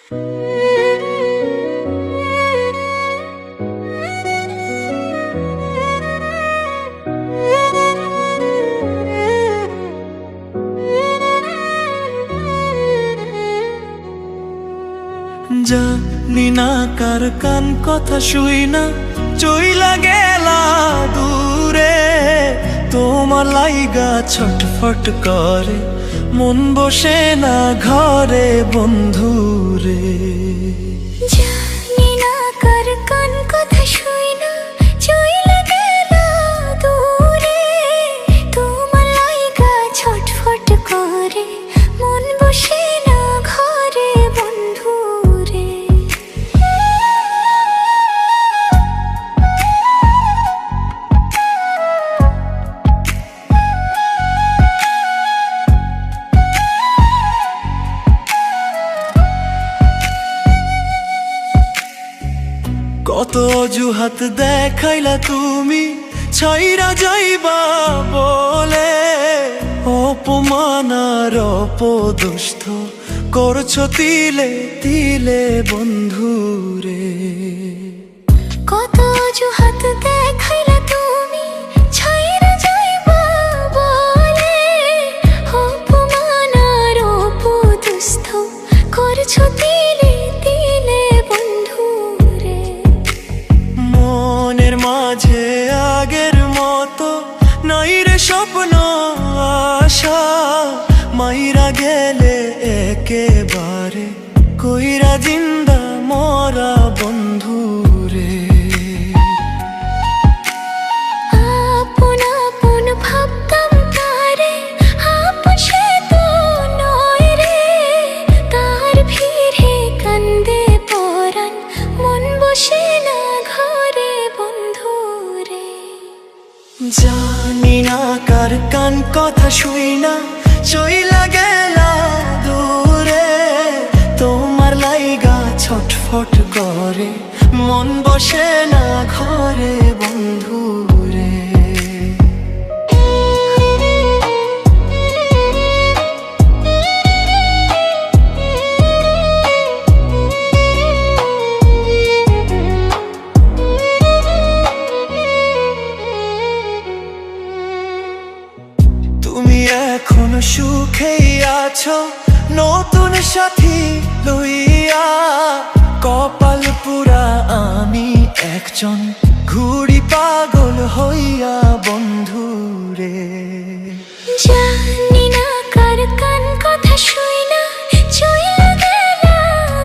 জানি না কার কান কথা শুই না চইলা গেলা দূরে, তোমার লাইগা ছটফট করে মন বসে না ঘরে বন্ধুরে। জানি না কার কান কথা শুই না চইলা গেলা দূরে, তোমার লাইগা ছটফট করে মন বসে না ঘরে বন্ধুরে। কত অজুহাত দেখাইলা তুমি ছাইরা যাইবা বলে, অপমান আর অপদস্থ করছো তিলে তিলে বন্ধুরে। কত অজুহাত দেখাইলা তুমি ছাইরা যাইবা বলে, অপমান আর অপদস্থ করছো তিলে তিলে বন্ধুরে। মনের মাঝে আগের মতো নাই রে স্বপ্ন আশা, মাইরা গেলে একেবারে কইরা জিন্দা মরা বন্ধুরে। আপন আপন ভাবতাম তারে, আপন সে তো নয় রে, তার ভিড়ে কান্দে পরাণ মন বসে না ঘরে বন্ধুরে। জানি না কার কান কথা শুই না চইলা গেলা দূরে, তোমার লাইগা ছটফট করে মন বসে না ঘরে বন্ধুরে। তুমি এখনো সুখেই আছো নতুন সাথী লইয়া, কপাল পুরা আমি একজন ঘুরি